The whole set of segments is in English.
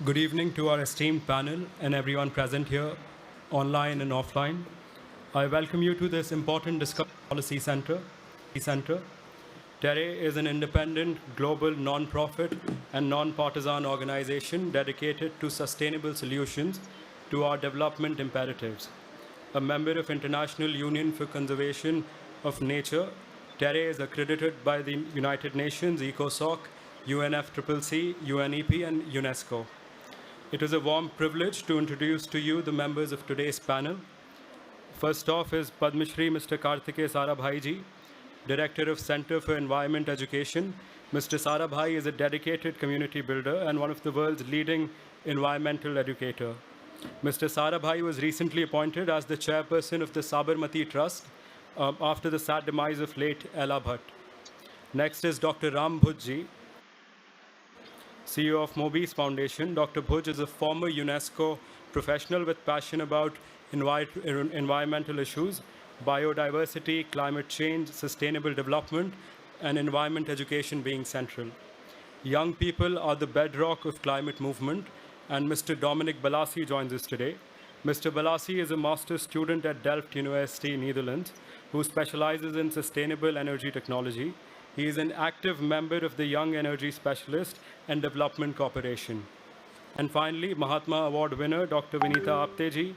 Good evening to our esteemed panel and everyone present here, online and offline. I welcome you to this important discussion policy center. TERRE is an independent, global, non-profit and non-partisan organization dedicated to sustainable solutions to our development imperatives. A member of International Union for Conservation of Nature, TERRE is accredited by the United Nations, ECOSOC, UNFCCC, UNEP, and UNESCO. It is a warm privilege to introduce to you the members of today's panel. First off is Padma Shri Mr. Kartikeya Sarabhai ji, Director of Center for Environment Education. Mr. Sarabhai is a dedicated community builder and one of the world's leading environmental educator. Mr. Sarabhai was recently appointed as the chairperson of the Sabarmati Trust after the sad demise of late Ella Bhatt. Next is Dr. Boojh ji, CEO of Mobius Foundation. Dr. Boojh is a former UNESCO professional with passion about environmental issues, biodiversity, climate change, sustainable development, and environment education being central. Young people are the bedrock of climate movement, and Mr. Dominique Balassi joins us today. Mr. Balassi is a master's student at Delft University, Netherlands, who specializes in sustainable energy technology. He is an active member of the Young Energy Specialist and Development Corporation. And finally, Mahatma Award winner, Dr. Vinita Apte ji,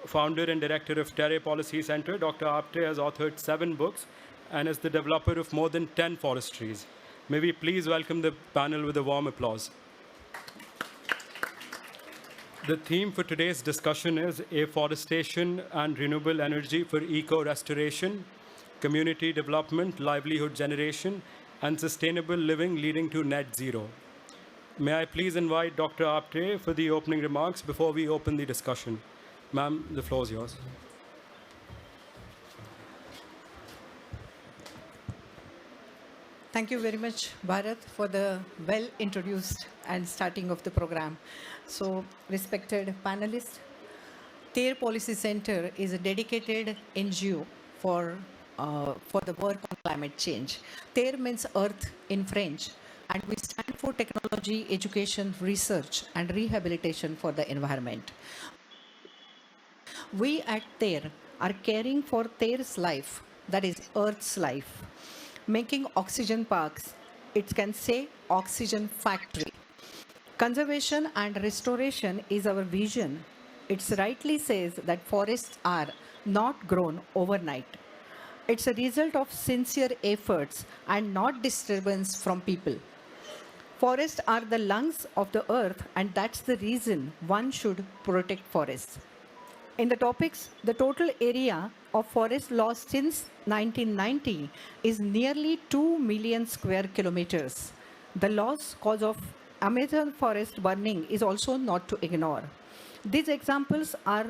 founder and director of TERRE Policy Center. Dr. Apte has authored 7 books and is the developer of more than 10 forestries. May we please welcome the panel with a warm applause. The theme for today's discussion is Afforestation and Renewable Energy for Eco-Restoration, Community Development, Livelihood Generation, and Sustainable Living leading to Net Zero. May I please invite Dr. Apte for the opening remarks before we open the discussion. Ma'am, the floor is yours. Thank you very much, Bharat, for the well-introduced and starting of the program. So, respected panelists, TERRE Policy Center is a dedicated NGO for the work on climate change. TERRE means Earth in French, and we stand for technology, education, research, and rehabilitation for the environment. We at TERRE are caring for TERRE's life, that is Earth's life, making oxygen parks. It can say oxygen factory. Conservation and restoration is our vision. It rightly says that forests are not grown overnight. It's a result of sincere efforts and not disturbance from people. Forests are the lungs of the earth, and that's the reason one should protect forests. In the topics, the total area of forest lost since 1990 is nearly 2 million square kilometers. The loss cause of Amazon forest burning is also not to ignore. These examples are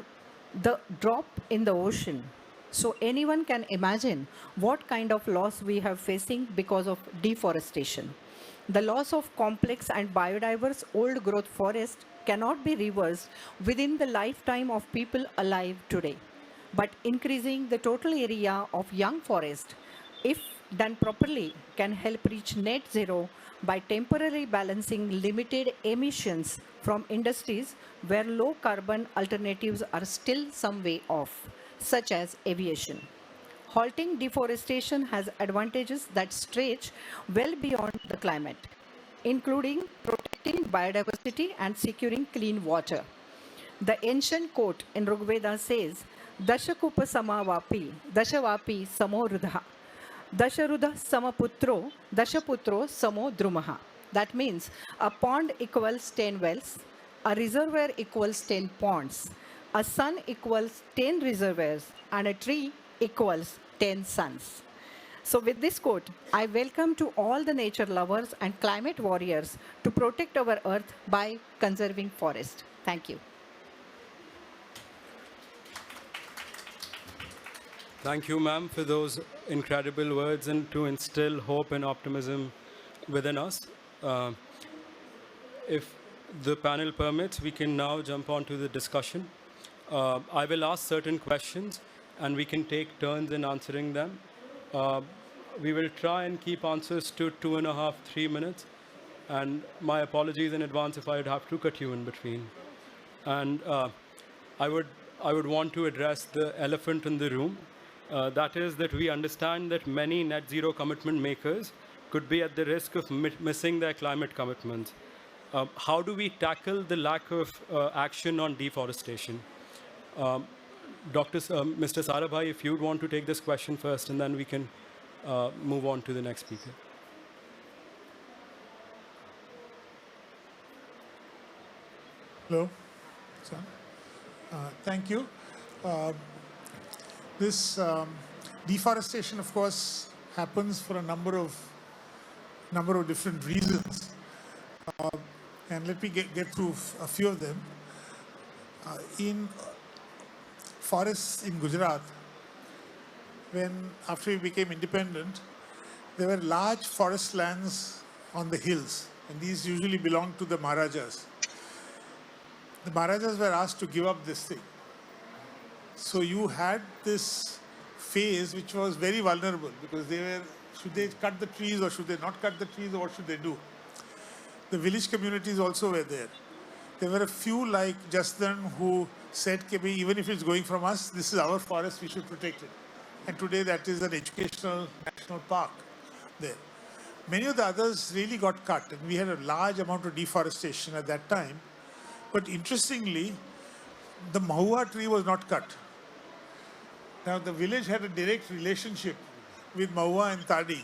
the drop in the ocean. So anyone can imagine what kind of loss we have facing because of deforestation. The loss of complex and biodiverse old growth forest cannot be reversed within the lifetime of people alive today. But increasing the total area of young forest, if done properly, can help reach net zero by temporarily balancing limited emissions from industries where low carbon alternatives are still some way off, such as aviation. Halting deforestation has advantages that stretch well beyond the climate, including protecting biodiversity and securing clean water. The ancient quote in Rigveda says, Dashakupa samavapi, Dashavapi samorudha, Dasharudha samaputro, Dashaputro samo drumaha. That means a pond equals 10 wells, a reservoir equals 10 ponds, a sun equals 10 reservoirs, and a tree equals 10 suns. So with this quote, I welcome to all the nature lovers and climate warriors to protect our earth by conserving forest. Thank you. Thank you, ma'am, for those incredible words and to instill hope and optimism within us. If the panel permits, we can now jump on to the discussion. I will ask certain questions and we can take turns in answering them. We will try and keep answers to 2.5, 3 minutes. And my apologies in advance if I'd have to cut you in between. And I would want to address the elephant in the room. That is that we understand that many net zero commitment makers could be at the risk of missing their climate commitments. How do we tackle the lack of action on deforestation? Mr. Sarabhai, if you'd want to take this question first, and then we can move on to the next speaker. Hello. Thank you. This deforestation, of course, happens for a number of different reasons, and let me get through a few of them. In forests in Gujarat, after we became independent, there were large forest lands on the hills, and these usually belonged to the Maharajas. The Maharajas were asked to give up this thing. So you had this phase which was very vulnerable, because should they cut the trees or should they not cut the trees, or what should they do? The village communities also were there. There were a few like Jasdan who said, even if it's going from us, this is our forest, we should protect it. And today that is an educational national park there. Many of the others really got cut, and we had a large amount of deforestation at that time. But interestingly, the mahua tree was not cut. Now, the village had a direct relationship with mahua and tadi.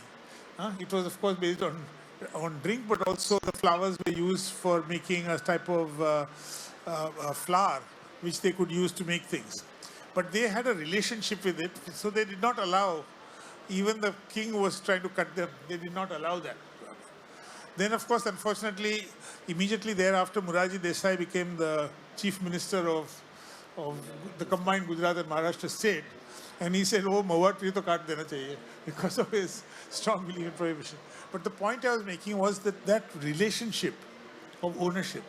It was, of course, based on drink, but also the flowers were used for making a type of flour, which they could use to make things. But they had a relationship with it, so they did not allow, even the king was trying to cut them, they did not allow that. Then, of course, unfortunately, immediately thereafter, Morarji Desai became the chief minister of the combined Gujarat and Maharashtra state. And he said, oh, mahua tree to kaat dena chahiye, because of his strong belief in prohibition. But the point I was making was that relationship of ownership,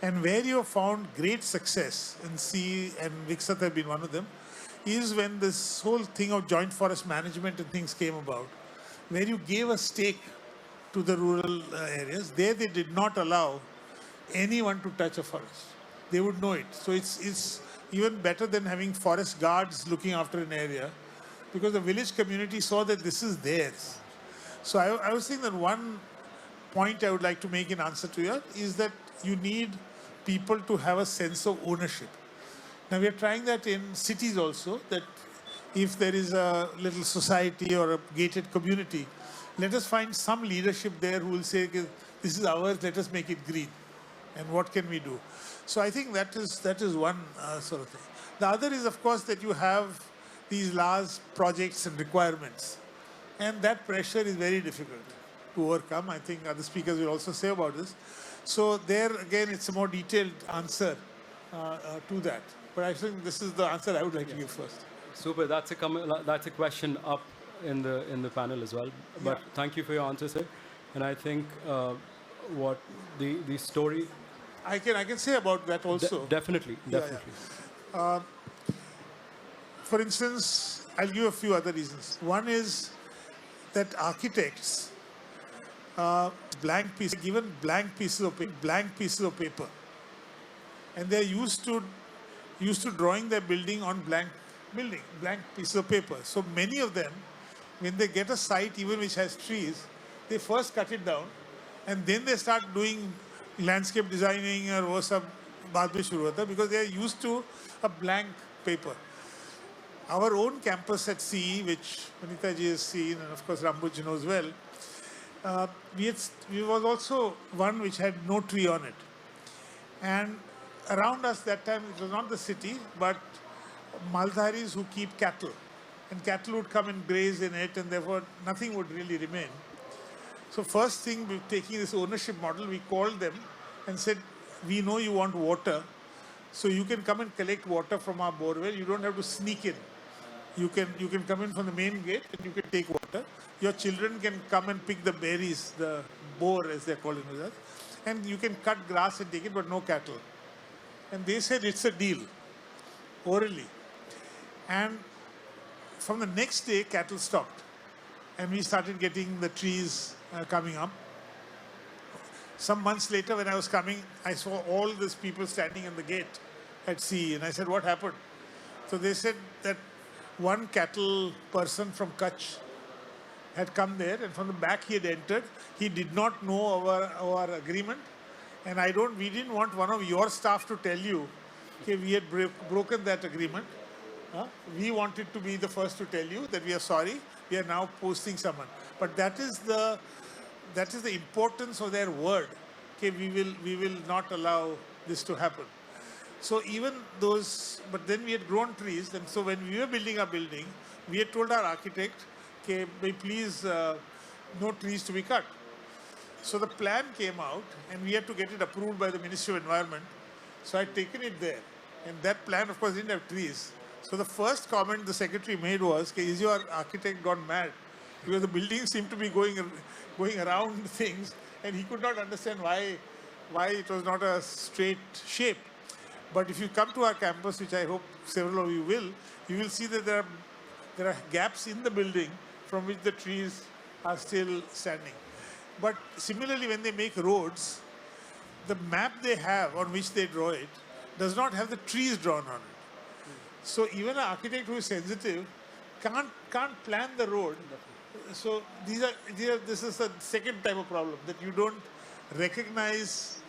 and where you have found great success, and C and Viksat have been one of them, is when this whole thing of joint forest management and things came about, where you gave a stake to the rural areas. There they did not allow anyone to touch a forest. They would know it. So it's even better than having forest guards looking after an area, because the village community saw that this is theirs. So I was saying that one point I would like to make in answer to you is that you need people to have a sense of ownership. Now we are trying that in cities also, that if there is a little society or a gated community, let us find some leadership there who will say, this is ours, let us make it green. And what can we do? So I think that is one sort of thing. The other is, of course, that you have these large projects and requirements. And that pressure is very difficult to overcome. I think other speakers will also say about this. So there, again, it's a more detailed answer to that. But I think this is the answer I would like to give first. Super. That's a question up in the panel as well. But thank you for your answer, sir. And I think what the story. I can say about that also. Definitely. For instance, I'll give a few other reasons. One is that architects given blank pieces of paper, and they're used to drawing their building on blank pieces of paper. So many of them, when they get a site even which has trees, they first cut it down, and then they start doing landscape designing or wo sab baad mein shuru hota, because they are used to a blank paper. Our own campus at CE, which Vinita ji has seen, and of course Rambuj knows well, we was also one which had no tree on it. And around us that time, it was not the city, but Maldharis who keep cattle. And cattle would come and graze in it, and therefore nothing would really remain. So first thing, taking this ownership model, we called them and said, we know you want water, so you can come and collect water from our borewell. You don't have to sneak in. You can come in from the main gate and you can take water. Your children can come and pick the berries, the boar as they're called in Gujarat, and you can cut grass and take it, but no cattle. And they said it's a deal, orally. And from the next day, cattle stopped. And we started getting the trees coming up. Some months later, when I was coming, I saw all these people standing in the gate at sea, and I said, what happened? So they said that one cattle person from Kutch had come there, and from the back he had entered. He did not know our agreement, and we didn't want one of your staff to tell you, okay, we had broken that agreement. We wanted to be the first to tell you that we are sorry. We are now posting someone. But that is the importance of their word. Okay, we will not allow this to happen. So even those, but then we had grown trees, and so when we were building our building, we had told our architect, okay, please, no trees to be cut. So the plan came out, and we had to get it approved by the Ministry of Environment. So I'd taken it there, and that plan, of course, didn't have trees. So the first comment the secretary made was, okay, is your architect gone mad? Because the building seemed to be going around things, and he could not understand why it was not a straight shape. But if you come to our campus, which I hope several of you will see that there are gaps in the building from which the trees are still standing. But similarly, when they make roads, the map they have on which they draw it does not have the trees drawn on it. So even an architect who is sensitive can't plan the road. So this is the second type of problem, that you don't recognize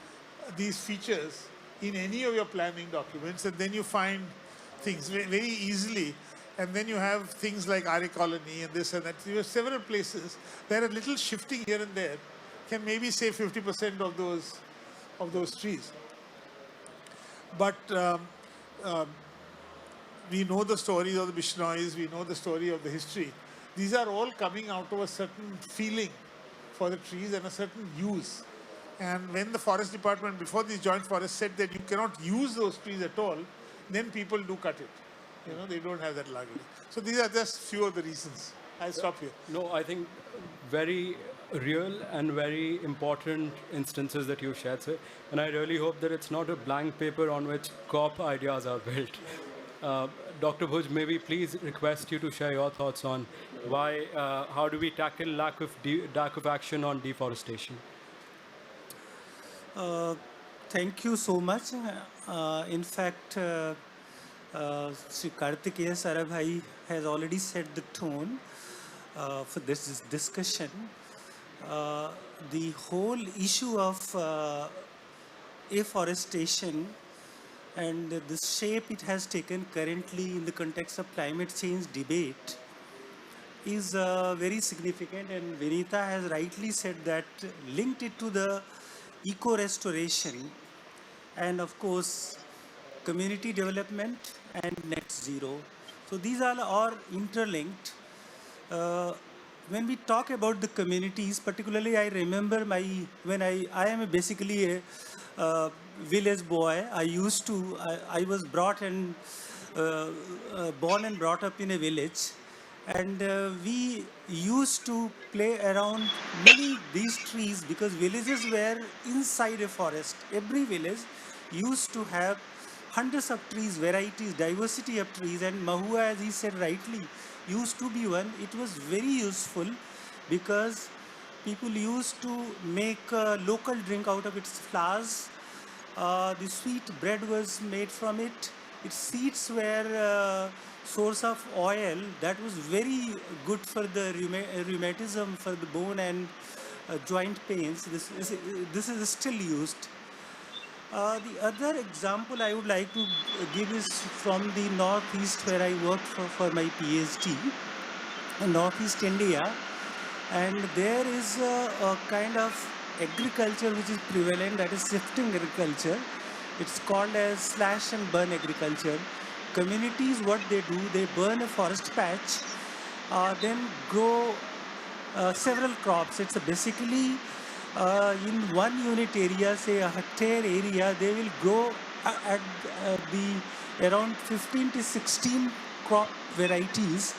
these features in any of your planning documents, and then you find things very easily. And then you have things like RA Colony and this and that. You have several places where a little shifting here and there can maybe save 50% of those trees. But we know the story of the Bishnois, we know the story of the history. These are all coming out of a certain feeling for the trees and a certain use. And when the forest department, before these joint forests, said that you cannot use those trees at all, then people do cut it. You know, they don't have that luxury. So these are just few of the reasons. I'll stop here. No, I think very real and very important instances that you shared, sir. And I really hope that it's not a blank paper on which COP ideas are built. Dr. Boojh, maybe please request you to share your thoughts on how do we tackle lack of action on deforestation? Thank you so much. In fact, Sri Kartikeya Sarabhai has already set the tone for this discussion. The whole issue of afforestation and the shape it has taken currently in the context of climate change debate is very significant, and Vinita has rightly said that, linked it to the eco-restoration and of course community development and net zero. So these are all interlinked. When we talk about the communities, particularly I remember when I am basically a village boy. I was born and brought up in a village, and we used to play around these trees because villages were inside a forest. Every village used to have hundreds of trees, varieties, diversity of trees, and mahua, as he said rightly, used to be one. It was very useful because people used to make local drink out of its flowers. The sweet bread was made from it. Its seeds were source of oil that was very good for the rheumatism, for the bone and joint pains. This is still used. The other example I would like to give is from the Northeast, where I worked for my PhD in Northeast India, and there is a kind of agriculture which is prevalent, that is shifting agriculture. It's called as slash and burn agriculture. Communities, what they do, they burn a forest patch, then grow several crops. It's basically in one unit area, say a hectare area, they will grow at around 15 to 16 crop varieties,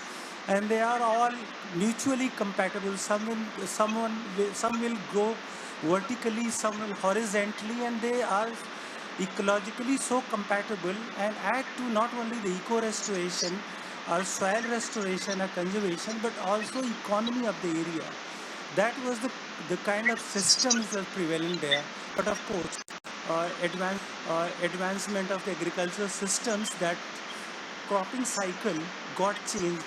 and they are all mutually compatible. Some will grow vertically, some will horizontally, and they are ecologically so compatible and add to not only the eco-restoration or soil restoration or conservation, but also economy of the area. That was the kind of systems that were prevalent there. But of course, advancement of the agricultural systems, that cropping cycle got changed.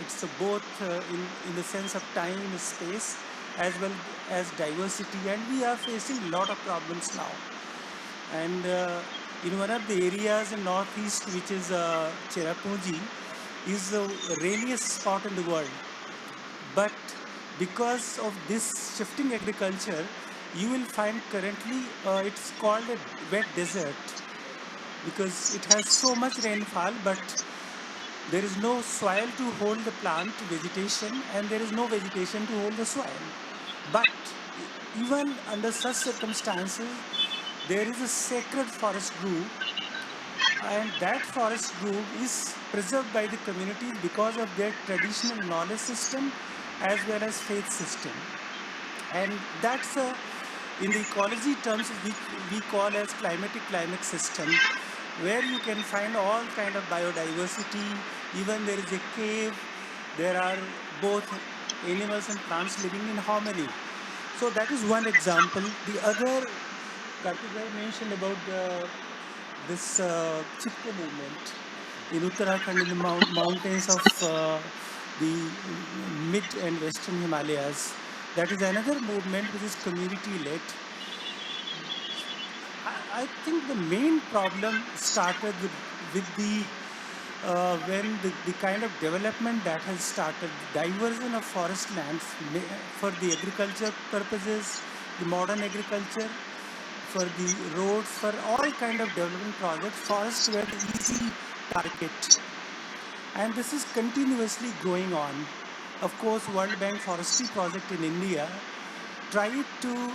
It's both in the sense of time, space, as well as diversity, and we are facing a lot of problems now. And in one of the areas in northeast, which is Cherrapunji, is the rainiest spot in the world. But because of this shifting agriculture, you will find currently it's called a wet desert, because it has so much rainfall, but there is no soil to hold the plant vegetation, and there is no vegetation to hold the soil. But even under such circumstances, there is a sacred forest grove, and that forest grove is preserved by the community because of their traditional knowledge system as well as faith system. And that's in the ecology terms we call as climate system, where you can find all kind of biodiversity. Even there is a cave, there are both animals and plants living in harmony. So that is one example. The other, Kartikeya mentioned about this Chipko movement in Uttarakhand, in the mountains of the mid and western Himalayas. That is another movement which is community-led. I think the main problem started with the when the kind of development that has started, diversion of forest lands for the agriculture purposes, the modern agriculture, for the roads, for all kind of development projects, forests were the easy target. And this is continuously going on. Of course, World Bank Forestry Project in India tried to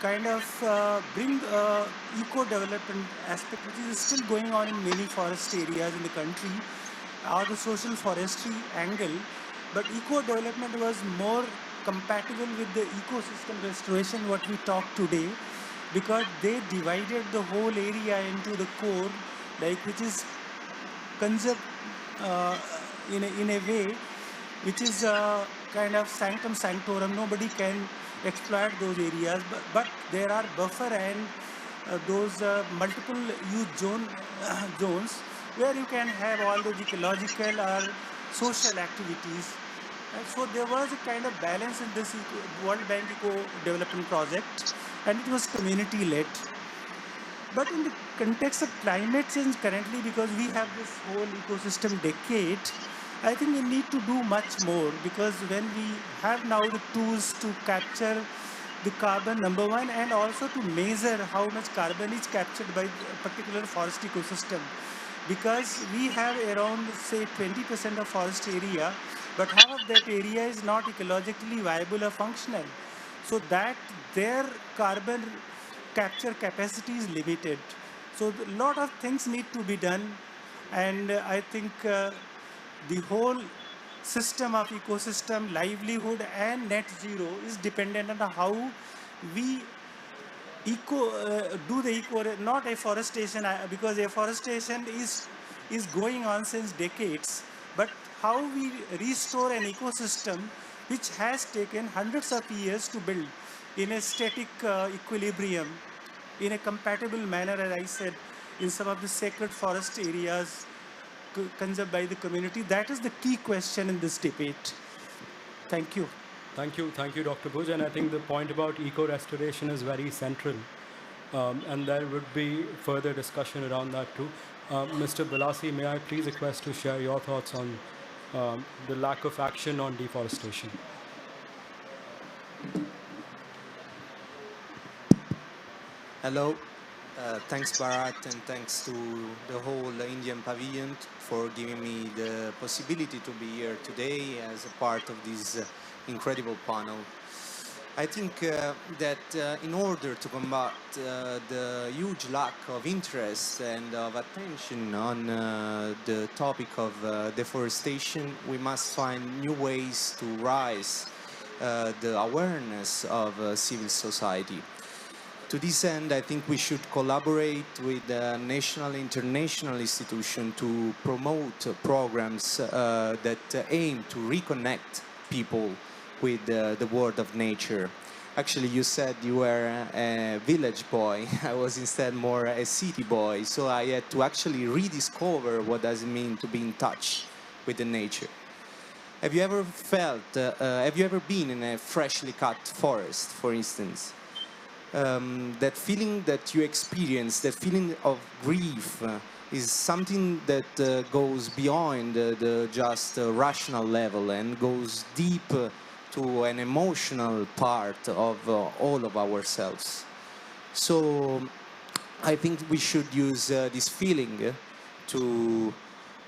kind of bring eco-development aspect, which is still going on in many forest areas in the country, or the social forestry angle. But eco-development was more compatible with the ecosystem restoration, what we talk today, because they divided the whole area into the core, like which is conserved in a way which is kind of sanctum sanctorum. Nobody can exploit those areas, but there are buffer and those multiple use zones where you can have all those ecological or social activities. And so there was a kind of balance in this World Bank Eco Development Project, and it was community-led. But in the context of climate change currently, because we have this whole ecosystem decade, I think we need to do much more, because when we have now the tools to capture the carbon, number one, and also to measure how much carbon is captured by a particular forest ecosystem. Because we have around, say, 20% of forest area, but half of that area is not ecologically viable or functional. So that their carbon capture capacity is limited. So a lot of things need to be done, and I think the whole system of ecosystem, livelihood and net zero is dependent on how we do the not afforestation, because afforestation is going on since decades, but how we restore an ecosystem which has taken hundreds of years to build in a static equilibrium, in a compatible manner, as I said, in some of the sacred forest areas conserved by the community. That is the key question in this debate. Thank you. Thank you, Dr. Boojh. And I think the point about eco-restoration is very central. And there would be further discussion around that too. Mr. Balassi, may I please request to share your thoughts on the lack of action on deforestation? Hello. Thanks, Bharat, and thanks to the whole Indian Pavilion for giving me the possibility to be here today as a part of this incredible panel. I think that in order to combat the huge lack of interest and of attention on the topic of deforestation, we must find new ways to raise the awareness of civil society. To this end, I think we should collaborate with national and international institutions to promote programs that aim to reconnect people with the world of nature. Actually, you said you were a village boy. I was instead more a city boy. So I had to actually rediscover what does it mean to be in touch with the nature. Have you ever have you ever been in a freshly cut forest, for instance? That feeling that you experience, that feeling of grief, is something that goes beyond the just rational level and goes deep to an emotional part of all of ourselves. So I think we should use this feeling to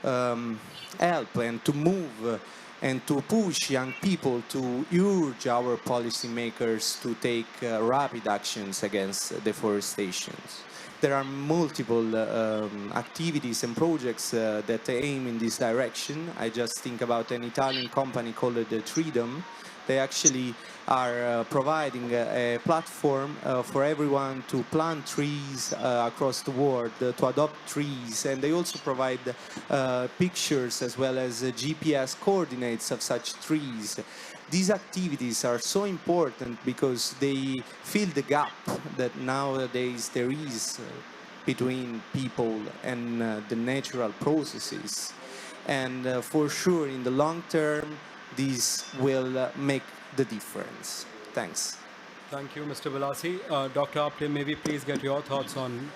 help and to move and to push young people, to urge our policymakers to take rapid actions against deforestation. There are multiple activities and projects that aim in this direction. I just think about an Italian company called Tridom. They actually are providing a platform for everyone to plant trees across the world, to adopt trees, and they also provide pictures as well as GPS coordinates of such trees. These activities are so important because they fill the gap that nowadays there is between people and the natural processes. And for sure, in the long term, this will make the difference. Thanks. Thank you, Mr. Balassi. Dr. Apte, maybe please get your thoughts on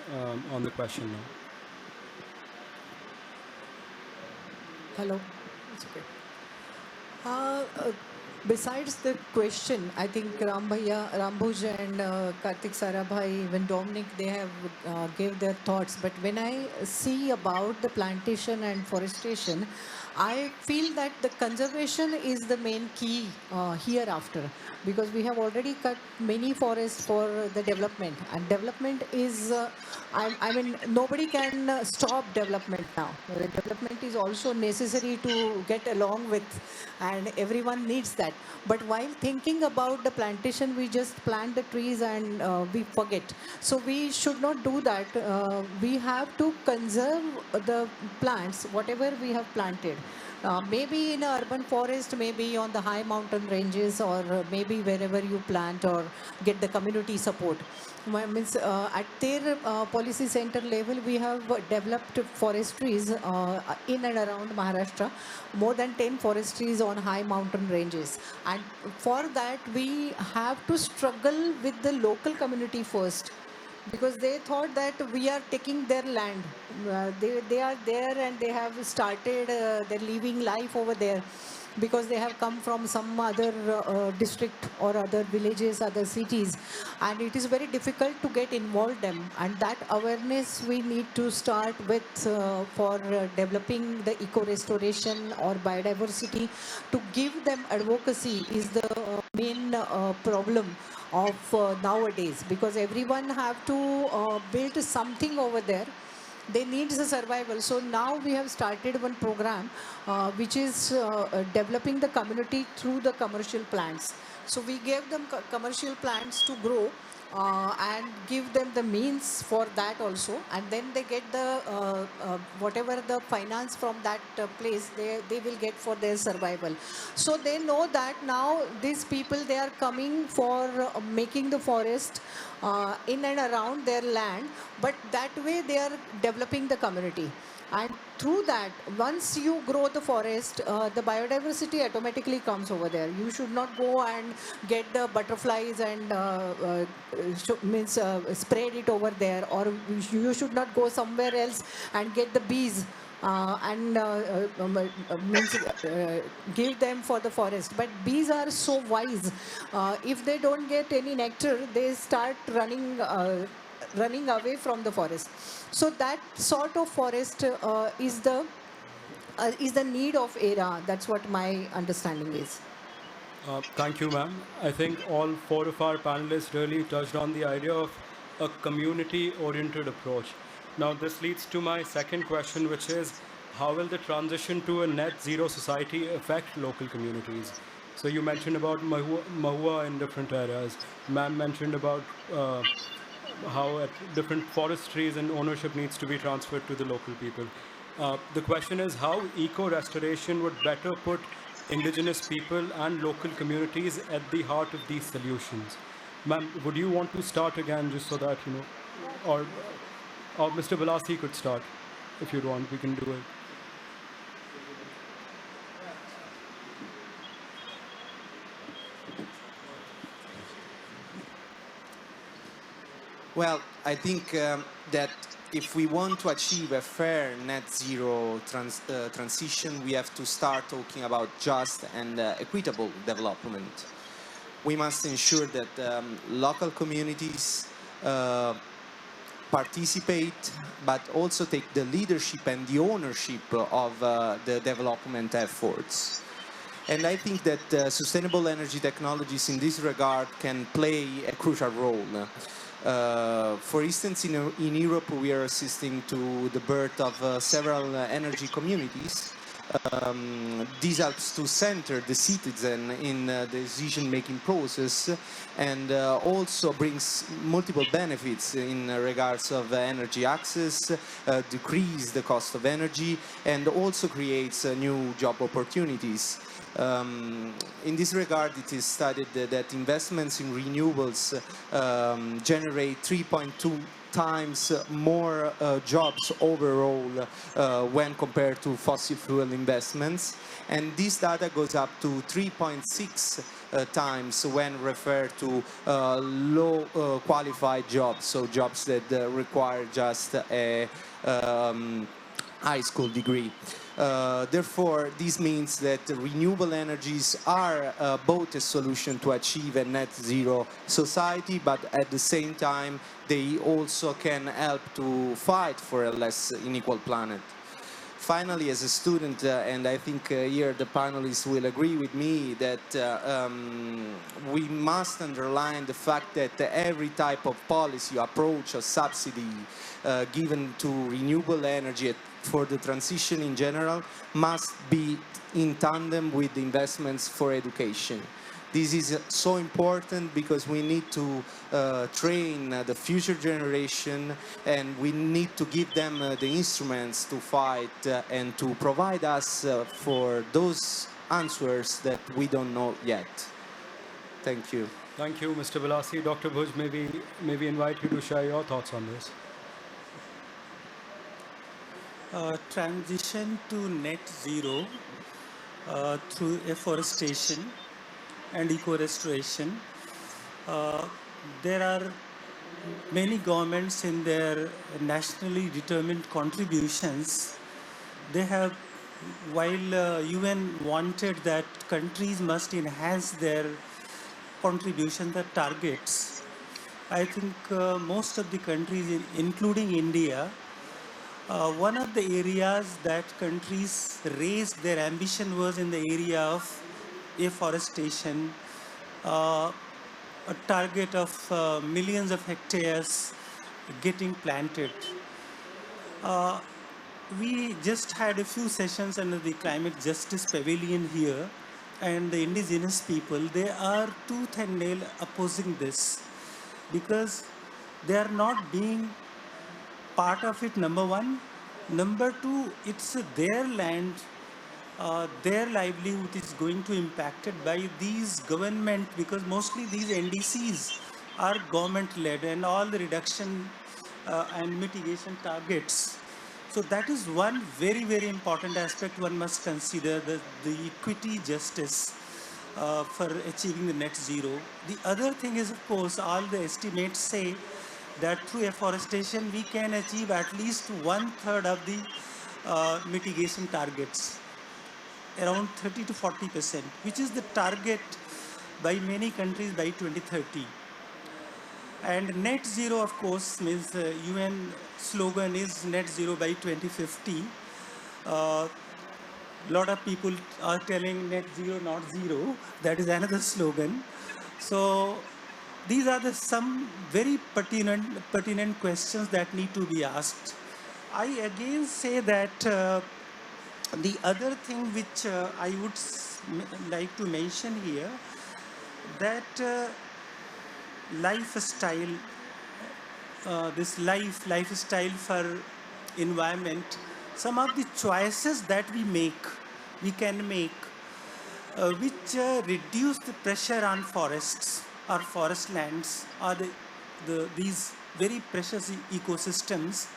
the question now. Hello. It's okay. Besides the question, I think Boojh and Kartik Sarabhai, even Dominique, they have gave their thoughts. But when I see about the plantation and forestation, I feel that the conservation is the main key hereafter, because we have already cut many forests for the development, and development is, I mean, nobody can stop development now. The development is also necessary to get along with, and everyone needs that. But while thinking about the plantation, we just plant the trees and we forget. So we should not do that. We have to conserve the plants, whatever we have planted. Maybe in an urban forest, maybe on the high mountain ranges, or maybe wherever you plant or get the community support. Means at their policy center level, we have developed forestries in and around Maharashtra, more than 10 forestries on high mountain ranges. And for that, we have to struggle with the local community first, because they thought that we are taking their land. They are there and they have started their living life over there, because they have come from some other district or other villages, other cities, and it is very difficult to get involved them. And that awareness we need to start with for developing the eco-restoration or biodiversity. To give them advocacy is the main problem of nowadays, because everyone have to build something over there. They need the survival. So now we have started one program which is developing the community through the commercial plants. So we gave them commercial plants to grow and give them the means for that also, and then they get the whatever the finance from that place they will get for their survival. So they know that now these people, they are coming for making the forest in and around their land, but that way they are developing the community. And through that, once you grow the forest, the biodiversity automatically comes over there. You should not go and get the butterflies and spread it over there, or you should not go somewhere else and get the bees give them for the forest. But bees are so wise. If they don't get any nectar, they start running away from the forest. So that sort of forest is the need of era. That's what my understanding is. Thank you, ma'am. I think all four of our panelists really touched on the idea of a community-oriented approach. Now, this leads to my second question, which is, how will the transition to a net zero society affect local communities? So you mentioned about Mahua in different areas. Ma'am mentioned about how different forestries and ownership needs to be transferred to the local people. The question is how eco-restoration would better put indigenous people and local communities at the heart of these solutions. Ma'am, would you want to start again just so that, or Mr. Balassi could start if you'd want, we can do it. Well, I think that if we want to achieve a fair net zero transition, we have to start talking about just and equitable development. We must ensure that local communities participate, but also take the leadership and the ownership of the development efforts. And I think that sustainable energy technologies in this regard can play a crucial role. For instance, in Europe, we are assisting to the birth of several energy communities. This helps to center the citizen in the decision-making process and also brings multiple benefits in regards of energy access, decrease the cost of energy, and also creates new job opportunities. In this regard, it is studied that investments in renewables generate 3.2 times more jobs overall when compared to fossil fuel investments. And this data goes up to 3.6 times when referred to low qualified jobs, so jobs that require just a high school degree. Therefore, this means that renewable energies are both a solution to achieve a net zero society, but at the same time, they also can help to fight for a less unequal planet. Finally, as a student, and I think here the panelists will agree with me that we must underline the fact that every type of policy, approach, or subsidy given to renewable energy for the transition in general must be in tandem with the investments for education. This is so important because we need to train the future generation, and we need to give them the instruments to fight and to provide us for those answers that we don't know yet. Thank you. Thank you, Mr. Balassi. Dr. Boojh, maybe invite you to share your thoughts on this. Transition to net zero through afforestation and eco-restoration. There are many governments in their nationally determined contributions. They have, while UN wanted that countries must enhance their contribution, their targets, I think most of the countries, including India, one of the areas that countries raised their ambition was in the area of afforestation, a target of millions of hectares getting planted. We just had a few sessions under the Climate Justice Pavilion here, and the indigenous people, they are tooth and nail opposing this because they are not being part of it, number one. Number two, it's their land, their livelihood is going to be impacted by these government, because mostly these NDCs are government-led and all the reduction and mitigation targets. So that is one very, very important aspect one must consider, the equity justice for achieving the net zero. The other thing is, of course, all the estimates say that through afforestation we can achieve at least 1/3 of the mitigation targets, around 30 to 40%, which is the target by many countries by 2030. And net zero, of course, means UN slogan is net zero by 2050. Lot of people are telling net zero, not zero. That is another slogan. So these are some very pertinent questions that need to be asked. I again say that the other thing which I would like to mention here, that lifestyle, this lifestyle for environment, some of the choices that we can make which reduce the pressure on forests or forest lands or these very precious ecosystems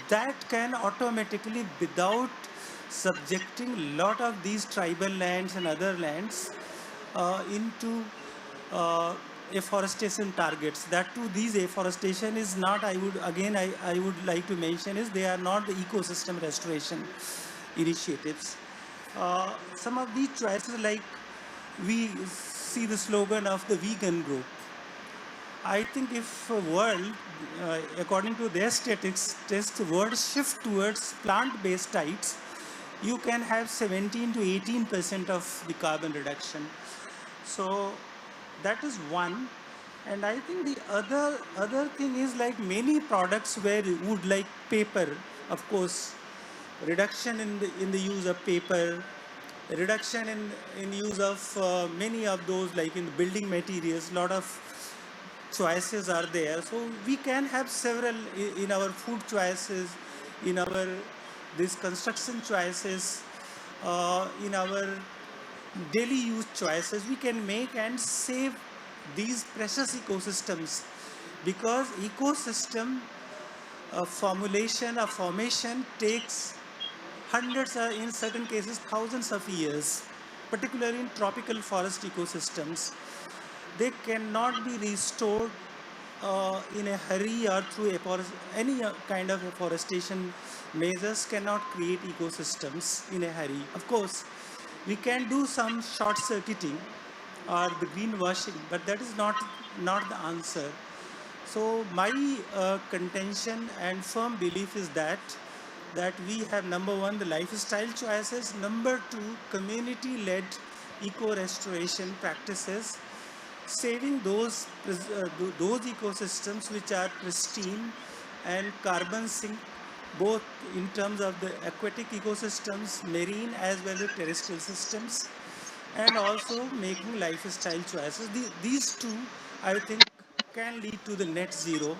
that can automatically, without subjecting a lot of these tribal lands and other lands into afforestation targets. That too, these afforestation is not, I would like to mention is they are not the ecosystem restoration initiatives. Some of these choices, like we see the slogan of the vegan group. I think if world, according to their statistics, world shift towards plant-based diets, you can have 17 to 18% of the carbon reduction. So that is one. And I think the other thing is, like many products where wood, like paper, of course, reduction in the use of paper, reduction in use of many of those, like in building materials, lot of choices are there. So we can have several in our food choices, in our these construction choices, in our daily use choices. We can make and save these precious ecosystems, because ecosystem formation takes hundreds, in certain cases thousands of years, particularly in tropical forest ecosystems. They cannot be restored in a hurry or through any kind of afforestation measures cannot create ecosystems in a hurry. Of course, we can do some short circuiting or the greenwashing, but that is not the answer. So my contention and firm belief is that we have, number one, the lifestyle choices, number two, community-led eco-restoration practices, saving those ecosystems which are pristine and carbon sink, both in terms of the aquatic ecosystems, marine as well as terrestrial systems, and also making lifestyle choices. These two, I think, can lead to the net zero.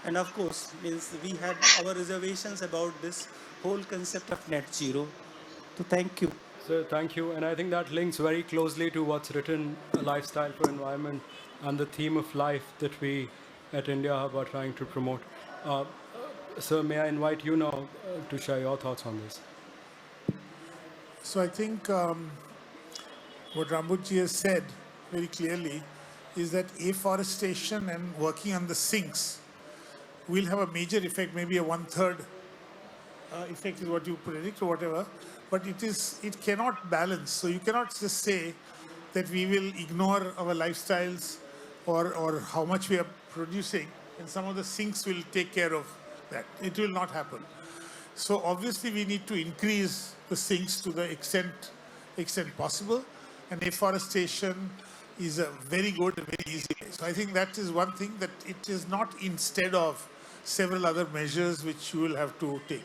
And of course, means we have our reservations about this whole concept of net zero. So thank you. So thank you. And I think that links very closely to what's written, A Lifestyle for Environment, and the theme of life that we at India Hub are trying to promote. Sir, may I invite you now to share your thoughts on this? So I think what Rambuji has said very clearly is that afforestation and working on the sinks will have a major effect, maybe a 1/3 effect is what you predict or whatever, but it cannot balance. So you cannot just say that we will ignore our lifestyles or how much we are producing, and some of the sinks will take care of that. It will not happen. So obviously we need to increase the sinks to the extent possible, and afforestation is a very good and very easy way. So I think that is one thing, that it is not instead of several other measures which you will have to take.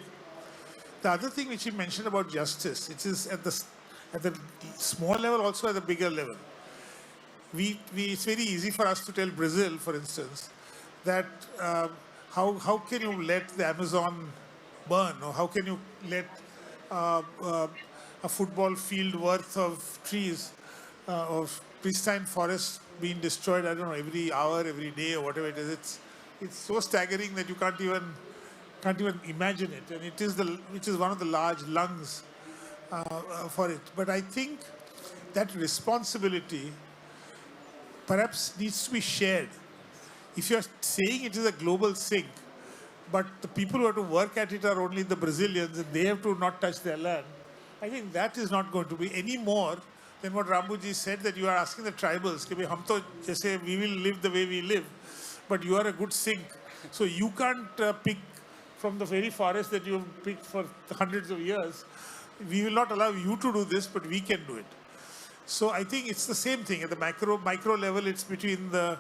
The other thing which you mentioned about justice, it is at the small level, also at the bigger level. It's very easy for us to tell Brazil, for instance, that how can you let the Amazon burn, or how can you let a football field worth of trees, of pristine forests being destroyed, I don't know, every hour, every day, or whatever it is. It's so staggering that you can't even imagine it, and which is one of the large lungs for it. But I think that responsibility perhaps needs to be shared. If you're saying it is a global sink, but the people who have to work at it are only the Brazilians, and they have to not touch their land, I think that is not going to be any more than what Rambuji said, that you are asking the tribals, कि हम तो जैसे we will live the way we live, but you are a good sink, so you can't pick from the very forest that you have picked for hundreds of years. We will not allow you to do this, but we can do it. So I think it's the same thing at the micro level. It's between the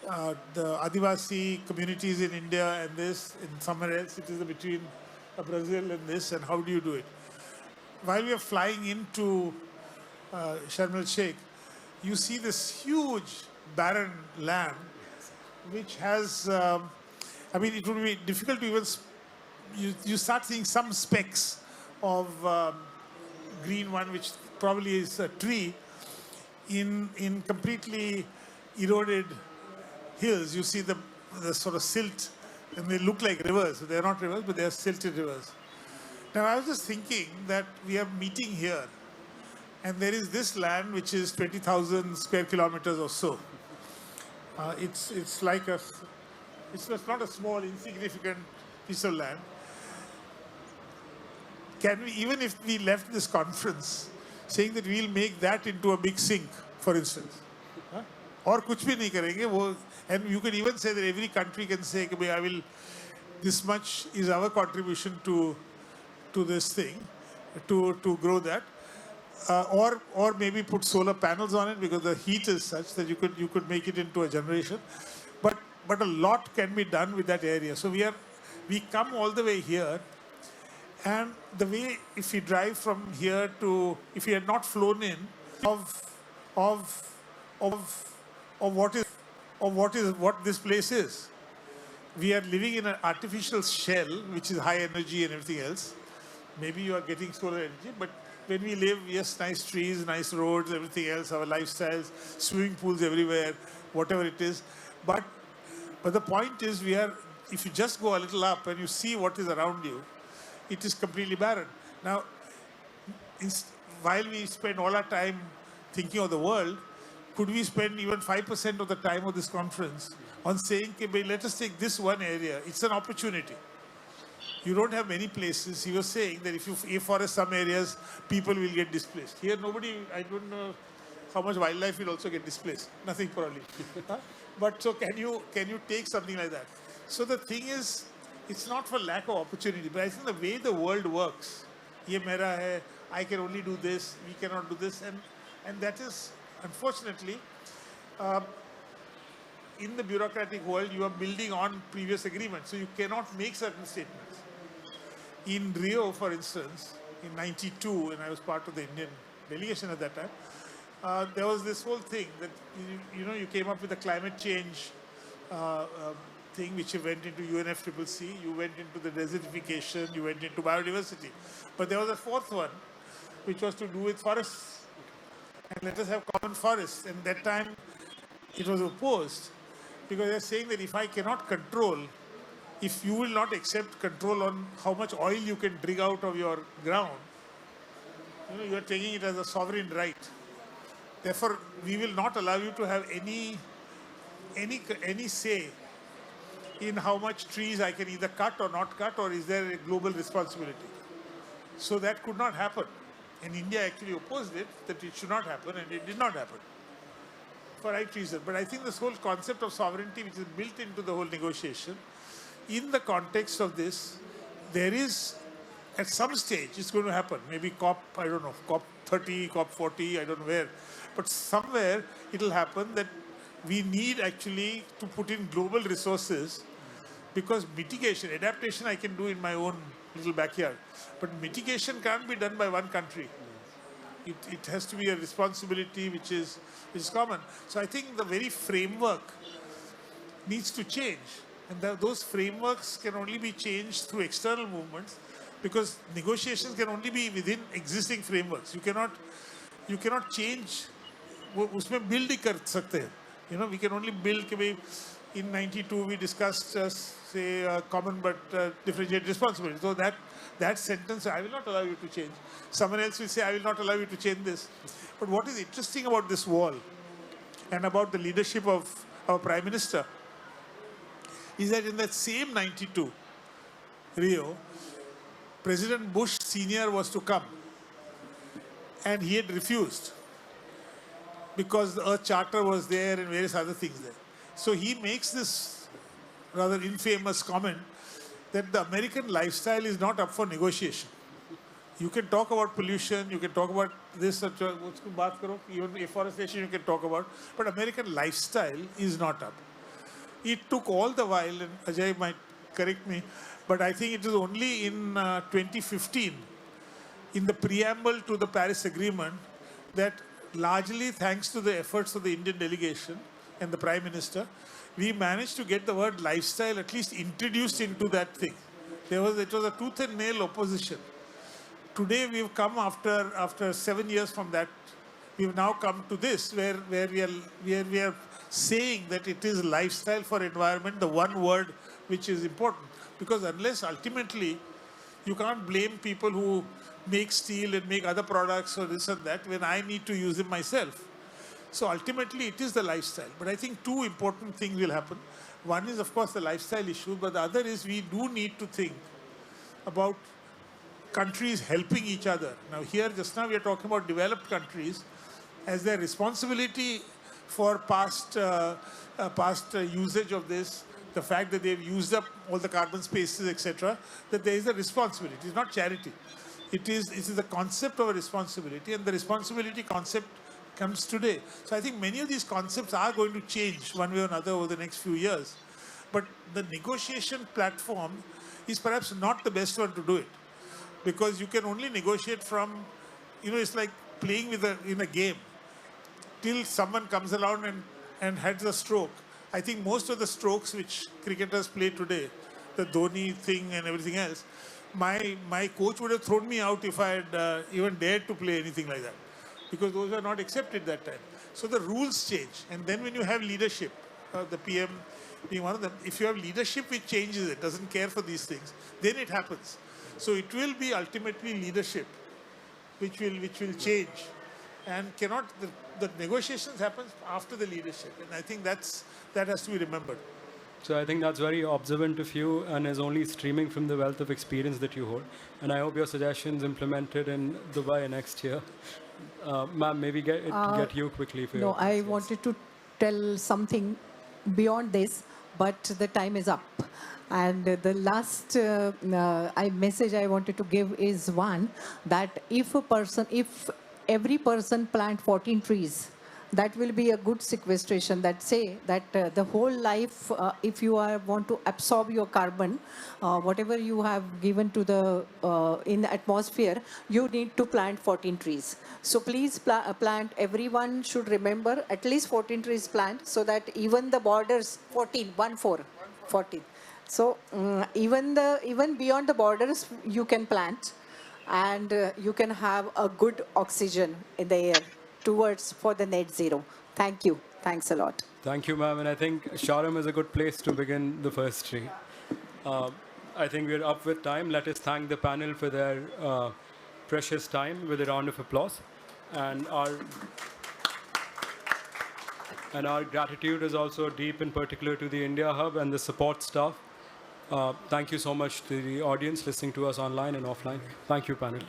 Adivasi communities in India and this, and somewhere else it is between Brazil and this, and how do you do it? While we are flying into Sharm El-Sheikh, you see this huge barren land which has, I mean, it would be difficult to even, you start seeing some specks of green one which probably is a tree in completely eroded hills. You see the sort of silt, and they look like rivers. They're not rivers, but they're silted rivers. Now, I was just thinking that we are meeting here, and there is this land which is 20,000 square kilometers or so. It's like it's not a small, insignificant piece of land. Can we, even if we left this conference saying that we'll make that into a big sink, for instance, or kuch bhi nahi karenge, wo, and you can even say that every country can say, I will, this much is our contribution to this thing, to grow that, or maybe put solar panels on it, because the heat is such that you could make it into a generation, but a lot can be done with that area. So we come all the way here. And the way, if you drive from here to, if you had not flown in, of what this place is. We are living in an artificial shell, which is high energy and everything else. Maybe you are getting solar energy, but when we live, yes, nice trees, nice roads, everything else, our lifestyles, swimming pools everywhere, whatever it is. But the point is, if you just go a little up and you see what is around you, it is completely barren. Now, while we spend all our time thinking of the world, could we spend even 5% of the time of this conference on saying, okay, let us take this one area. It's an opportunity. You don't have many places. He was saying that if you afforest some areas, people will get displaced. Here, I don't know how much wildlife will also get displaced. Nothing probably. But so can you take something like that? So the thing is, it's not for lack of opportunity, but I think the way the world works, ye mera hai, I can only do this, we cannot do this, and that is, unfortunately, in the bureaucratic world, you are building on previous agreements, so you cannot make certain statements. In Rio, for instance, in '92, when I was part of the Indian delegation at that time, there was this whole thing that, you came up with a climate change thing which you went into UNFCCC, you went into the desertification, you went into biodiversity. But there was a fourth one, which was to do with forests. And let us have common forests. And that time, it was opposed, because they're saying that if I cannot control, if you will not accept control on how much oil you can dig out of your ground, you are taking it as a sovereign right. Therefore, we will not allow you to have any say in how much trees I can either cut or not cut, or is there a global responsibility. So that could not happen. And India actually opposed it, that it should not happen, and it did not happen. For right reason. But I think this whole concept of sovereignty, which is built into the whole negotiation, in the context of this, there is, at some stage, it's going to happen. Maybe COP, I don't know, COP 30, COP 40, I don't know where. But somewhere it will happen that we need actually to put in global resources, because mitigation, adaptation I can do in my own little backyard. But mitigation can't be done by one country. It has to be a responsibility which is common. So I think the very framework needs to change. And those frameworks can only be changed through external movements, because negotiations can only be within existing frameworks. You cannot change. उसमें build ही कर सकते हैं. We can only build. In '92 we discussed, say, common but differentiated responsibility. So that sentence, I will not allow you to change. Someone else will say, I will not allow you to change this. But what is interesting about this wall and about the leadership of our Prime Minister is that in that same '92 Rio, President Bush Sr. was to come, and he had refused, because the Earth Charter was there and various other things there. So he makes this rather infamous comment that the American lifestyle is not up for negotiation. You can talk about pollution, you can talk about this, even afforestation you can talk about, but American lifestyle is not up. It took all the while, and Ajay might correct me, but I think it is only in 2015, in the preamble to the Paris Agreement, that largely thanks to the efforts of the Indian delegation and the Prime Minister, we managed to get the word lifestyle at least introduced into that thing. It was a tooth and nail opposition. today we've come after 7 years from that, we've now come to this where we are saying that it is lifestyle for environment, the one word which is important. Because unless ultimately you can't blame people who make steel and make other products or this and that when I need to use them myself. So ultimately it is the lifestyle. But I think two important things will happen. One is of course the lifestyle issue, but the other is we do need to think about countries helping each other. Now here, just now we are talking about developed countries as their responsibility for past usage of this, the fact that they've used up all the carbon spaces, etc., that there is a responsibility. It's not charity. It is the concept of a responsibility, and the responsibility concept comes today. So I think many of these concepts are going to change one way or another over the next few years. But the negotiation platform is perhaps not the best one to do it, because you can only negotiate from, it's like playing in a game till someone comes along and has a stroke. I think most of the strokes which cricketers play today, the Dhoni thing and everything else, my coach would have thrown me out if I had even dared to play anything like that, because those are not accepted that time. So the rules change. And then when you have leadership, the PM being one of them, if you have leadership which changes it, doesn't care for these things, then it happens. So it will be ultimately leadership which will change, and the negotiations happen after the leadership, and I think that has to be remembered. So I think that's very observant of you and is only streaming from the wealth of experience that you hold. And I hope your suggestions implemented in Dubai next year. Ma'am, maybe get you quickly for your I wanted to tell something beyond this, but the time is up. And the last message I wanted to give is one, that if every person plant 14 trees, that will be a good sequestration. That say that the whole life, if you want to absorb your carbon, whatever you have given to the in the atmosphere, you need to plant 14 trees. So please plant. Everyone should remember at least 14 trees plant, so that even the borders 14. So even beyond the borders you can plant, and you can have a good oxygen in the air for the net zero. Thank you. Thanks a lot. Thank you, ma'am. And I think Sharm is a good place to begin the first tree. I think we're up with time. Let us thank the panel for their precious time with a round of applause. And our gratitude is also deep, in particular to the India Hub and the support staff. Thank you so much to the audience listening to us online and offline. Thank you, panel.